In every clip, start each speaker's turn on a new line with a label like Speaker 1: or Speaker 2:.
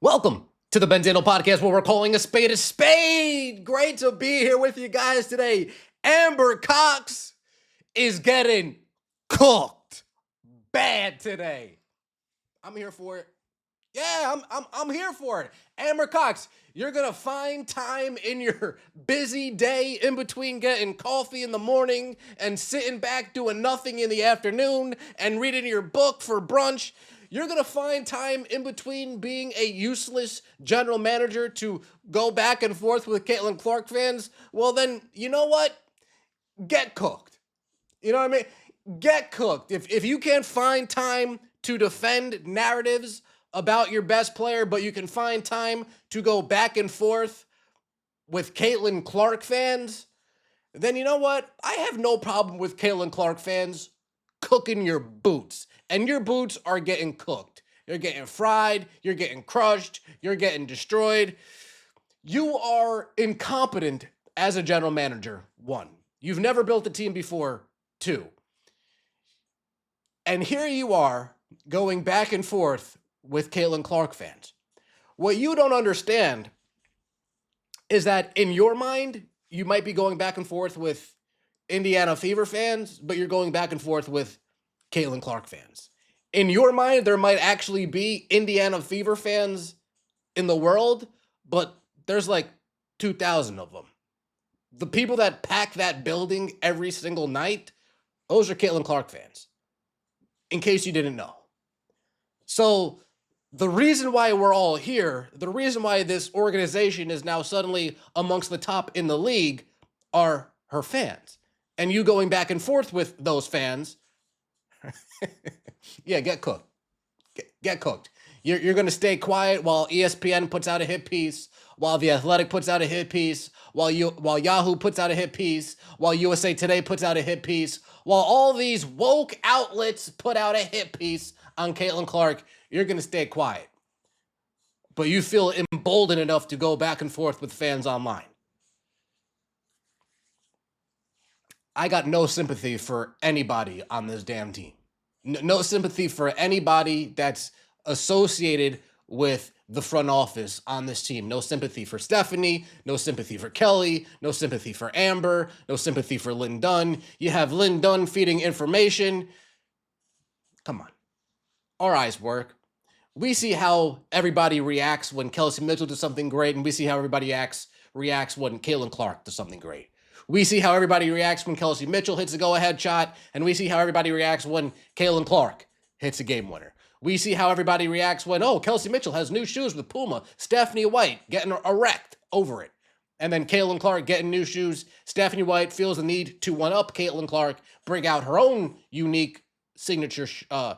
Speaker 1: Welcome to the Benzino Podcast, where we're calling a spade a spade. Great to be here with you guys today. Amber Cox is getting cooked bad today. I'm here for it. Yeah, I'm here for it. Amber Cox, you're gonna find time in your busy day in between getting coffee in the morning and sitting back doing nothing in the afternoon and reading your book for brunch. You're gonna find time in between being a useless general manager to go back and forth with Caitlin Clark fans. Well, then you know what? Get cooked. You know what I mean? Get cooked. If you can't find time to defend narratives about your best player, but you can find time to go back and forth with Caitlin Clark fans, then you know what? I have no problem with Caitlin Clark fans cooking your boots. And your boots are getting cooked. You're getting fried, you're getting crushed, you're getting destroyed. You are incompetent as a general manager, one. You've never built a team before, two. And here you are going back and forth with Caitlin Clark fans. What you don't understand is that in your mind, you might be going back and forth with Indiana Fever fans, but you're going back and forth with Caitlin Clark fans. In your mind, there might actually be Indiana Fever fans in the world, but there's like 2,000 of them. The people that pack that building every single night, those are Caitlin Clark fans, in case you didn't know. So the reason why we're all here, the reason why this organization is now suddenly amongst the top in the league are her fans. And you going back and forth with those fans, yeah, get cooked. Get cooked. You're going to stay quiet while ESPN puts out a hit piece, while The Athletic puts out a hit piece, while Yahoo puts out a hit piece, while USA Today puts out a hit piece, while all these woke outlets put out a hit piece on Caitlin Clark. You're going to stay quiet. But you feel emboldened enough to go back and forth with fans online. I got no sympathy for anybody on this damn team. No sympathy for anybody that's associated with the front office on this team. No sympathy for Stephanie, no sympathy for Kelly, no sympathy for Amber, no sympathy for Lynn Dunn. You have Lynn Dunn feeding information. Come on. Our eyes work. We see how everybody reacts when Kelsey Mitchell does something great, and we see how everybody reacts when Caitlin Clark does something great. We see how everybody reacts when Kelsey Mitchell hits a go-ahead shot, and we see how everybody reacts when Caitlin Clark hits a game winner. We see how everybody reacts when, Kelsey Mitchell has new shoes with Puma. Stephanie White getting erect over it. And then Caitlin Clark getting new shoes. Stephanie White feels the need to one-up Caitlin Clark, bring out her own unique signature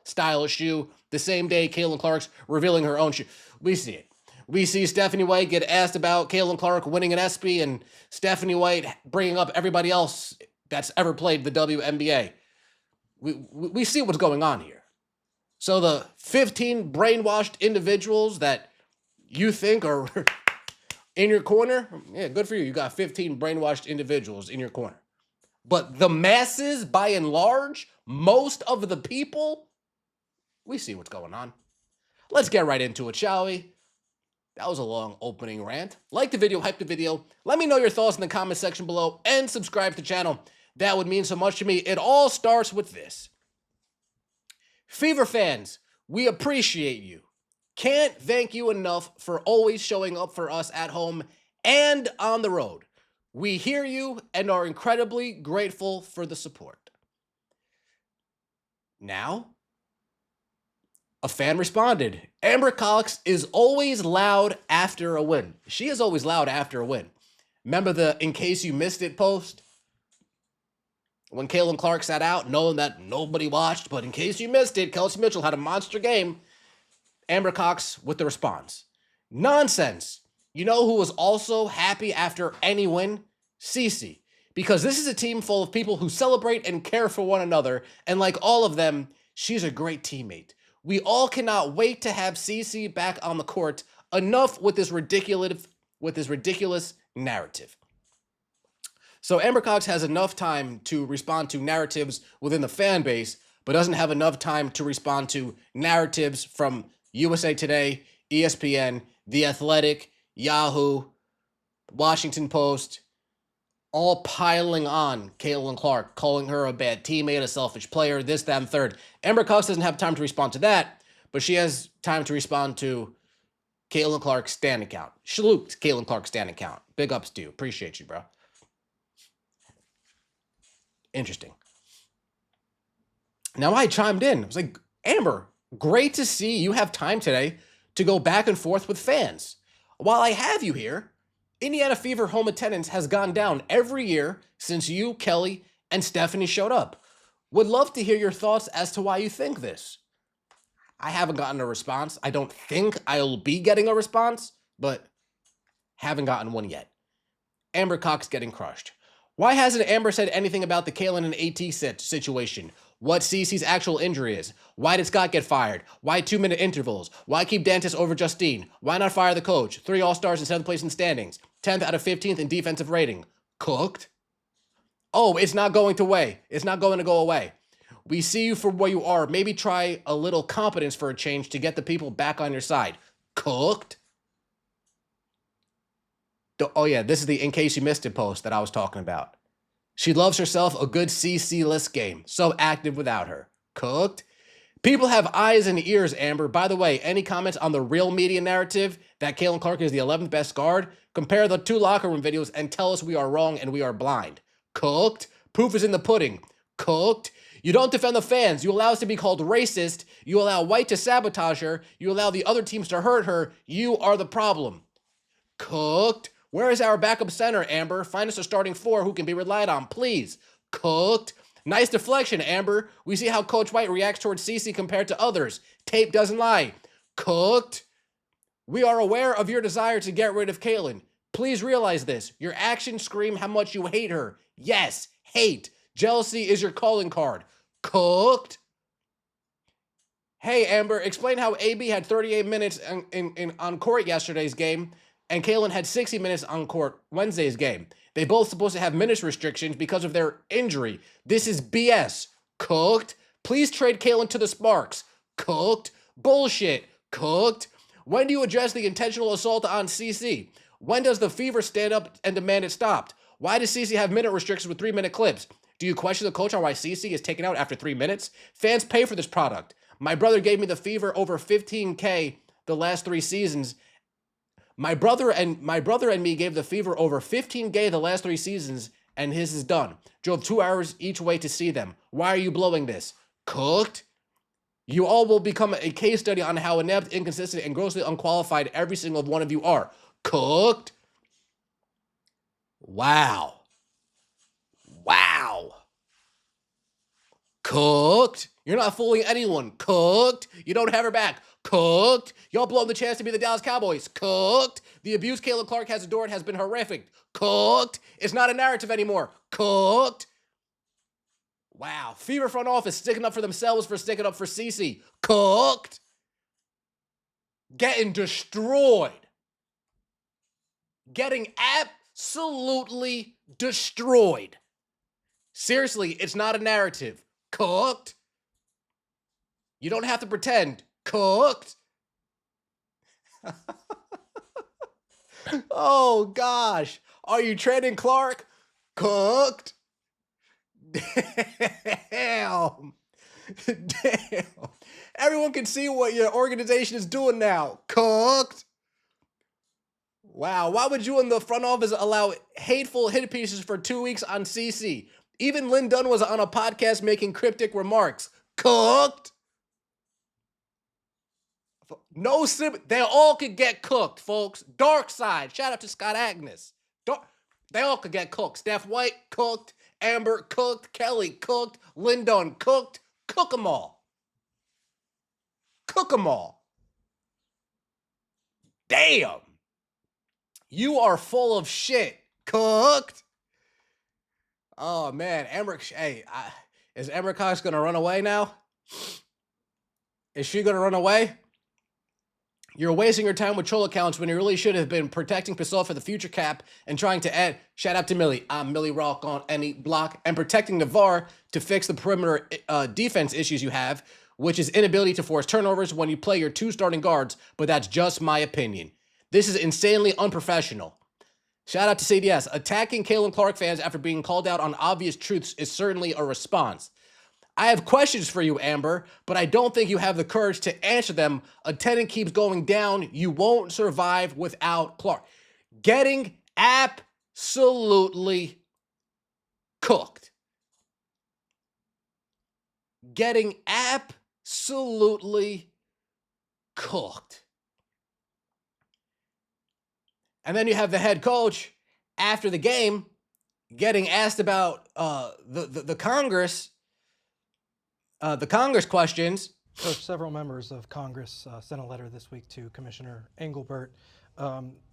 Speaker 1: style of shoe. The same day Caitlin Clark's revealing her own shoe. We see it. We see Stephanie White get asked about Caitlin Clark winning an ESPY and Stephanie White bringing up everybody else that's ever played the WNBA. We see what's going on here. So the 15 brainwashed individuals that you think are in your corner, yeah, good for you. You got 15 brainwashed individuals in your corner. But the masses, by and large, most of the people, we see what's going on. Let's get right into it, shall we? That was a long opening rant. Like the video, hype the video. Let me know your thoughts in the comment section below and subscribe to the channel. That would mean so much to me. It all starts with this. Fever fans, we appreciate you. Can't thank you enough for always showing up for us at home and on the road. We hear you and are incredibly grateful for the support. Now, a fan responded. Amber Cox is always loud after a win. She is always loud after a win. Remember the "in case you missed it" post? When Caitlin Clark sat out, knowing that nobody watched, but in case you missed it, Kelsey Mitchell had a monster game. Amber Cox with the response. Nonsense. You know who was also happy after any win? Cece. Because this is a team full of people who celebrate and care for one another, and like all of them, she's a great teammate. We all cannot wait to have Cece back on the court. Enough with this ridiculous narrative. So Amber Cox has enough time to respond to narratives within the fan base, but doesn't have enough time to respond to narratives from USA Today, ESPN, The Athletic, Yahoo, Washington Post, all piling on Caitlin Clark, calling her a bad teammate, a selfish player, this, that, and third. Amber Cox doesn't have time to respond to that, but she has time to respond to Caitlin Clark's Stan account. Salute Caitlin Clark's Stan account. Big ups to you. Appreciate you, bro. Interesting. Now I chimed in. I was like, Amber, great to see you have time today to go back and forth with fans. While I have you here, Indiana Fever home attendance has gone down every year since you, Kelly, and Stephanie showed up. Would love to hear your thoughts as to why you think this. I haven't gotten a response. I don't think I'll be getting a response, but haven't gotten one yet. Amber Cox getting crushed. Why hasn't Amber said anything about the Kaylin and AT situation? What CeCe's actual injury is? Why did Scott get fired? Why 2-minute intervals? Why keep Dantas over Justine? Why not fire the coach? 3 All-Stars in 7th place in standings. 10th out of 15th in defensive rating. Cooked? Oh, it's not going to away. It's not going to go away. We see you for what you are. Maybe try a little competence for a change to get the people back on your side. Cooked? Oh yeah, this is the in case you missed it post that I was talking about. She loves herself a good CC-less game. So active without her. Cooked? People have eyes and ears, Amber. By the way, any comments on the real media narrative that Caitlin Clark is the 11th best guard? Compare the 2 locker room videos and tell us we are wrong and we are blind. Cooked? Proof is in the pudding. Cooked? You don't defend the fans. You allow us to be called racist. You allow White to sabotage her. You allow the other teams to hurt her. You are the problem. Cooked? Where is our backup center, Amber? Find us a starting 4 who can be relied on, please. Cooked? Nice deflection, Amber. We see how Coach White reacts towards CeCe compared to others. Tape doesn't lie. Cooked? We are aware of your desire to get rid of Kaylin. Please realize this. Your actions scream how much you hate her. Yes, hate. Jealousy is your calling card. Cooked? Hey, Amber, explain how AB had 38 minutes on court yesterday's game, and Kaylin had 60 minutes on court Wednesday's game. They both supposed to have minutes restrictions because of their injury. This is BS. Cooked? Please trade Kaylin to the Sparks. Cooked? Bullshit. Cooked? When do you address the intentional assault on CeCe? When does the Fever stand up and demand it stopped? Why does CeCe have minute restrictions with 3-minute clips? Do you question the coach on why CeCe is taken out after 3 minutes? Fans pay for this product. My brother gave me the Fever over $15K the last 3 seasons. My brother and me gave the Fever over $15K the last 3 seasons, and his is done. Drove 2 hours each way to see them. Why are you blowing this? Cooked? You all will become a case study on how inept, inconsistent, and grossly unqualified every single one of you are. Cooked? Wow. Wow. Cooked? You're not fooling anyone. Cooked? You don't have her back. Cooked? Y'all blown the chance to be the Dallas Cowboys. Cooked? The abuse Caitlin Clark has endured has been horrific. Cooked? It's not a narrative anymore. Cooked? Wow. Fever front office sticking up for themselves for sticking up for CeCe. Cooked? Getting destroyed. Getting absolutely destroyed. Seriously, it's not a narrative. Cooked? You don't have to pretend. Cooked? Oh, gosh. Are you trading Clark? Cooked? Damn. Damn. Everyone can see what your organization is doing now. Cooked? Wow. Why would you in the front office allow hateful hit pieces for 2 weeks on CeCe? Even Lynn Dunn was on a podcast making cryptic remarks. Cooked? No, they all could get cooked, folks. Dark side. Shout out to Scott Agnes. They all could get cooked. Steph White cooked. Amber cooked. Kelly cooked. Lynn Dunn cooked. Cook them all. Cook them all. Damn. You are full of shit. Cooked? Oh, man. Amber, hey, is Amber Cox going to run away now? Is she going to run away? You're wasting your time with troll accounts when you really should have been protecting Pistol for the future cap and trying to add, shout out to Millie, I'm Millie Rock on any block, and protecting Navarre to fix the perimeter defense issues you have which is inability to force turnovers when you play your 2 starting guards, but that's just my opinion. This is insanely unprofessional. Shout out to CDS. Attacking Caitlin Clark fans after being called out on obvious truths is certainly a response. I have questions for you, Amber, but I don't think you have the courage to answer them. Attendance keeps going down. You won't survive without Clark. Getting absolutely cooked. Getting absolutely cooked. And then you have the head coach after the game getting asked about the Congress questions.
Speaker 2: Coach, several members of Congress sent a letter this week to Commissioner Engelbert.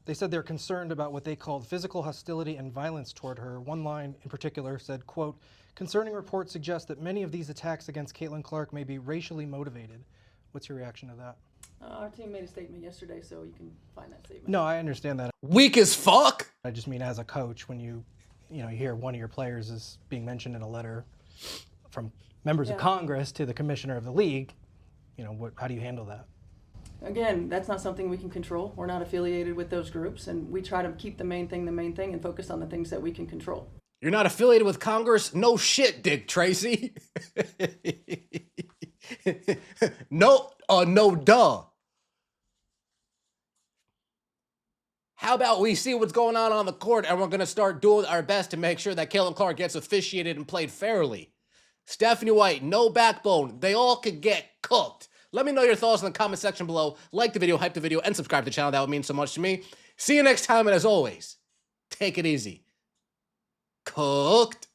Speaker 2: They said they're concerned about what they called physical hostility and violence toward her. One line in particular said, quote, "Concerning reports suggest that many of these attacks against Caitlin Clark may be racially motivated." What's your reaction to that?
Speaker 3: Our team made a statement yesterday, so you can find that statement.
Speaker 2: No, I understand that.
Speaker 1: Weak as fuck.
Speaker 2: I just mean as a coach, when you hear one of your players is being mentioned in a letter from members of Congress to the commissioner of the league, how do you handle that?
Speaker 3: Again, that's not something we can control. We're not affiliated with those groups, and we try to keep the main thing, and focus on the things that we can control.
Speaker 1: You're not affiliated with Congress? No shit, Dick Tracy. No duh. How about we see what's going on the court, and we're going to start doing our best to make sure that Caitlin Clark gets officiated and played fairly. Stephanie White, no backbone. They all could get cooked. Let me know your thoughts in the comment section below. Like the video, hype the video, and subscribe to the channel. That would mean so much to me. See you next time, and as always, take it easy. Cooked.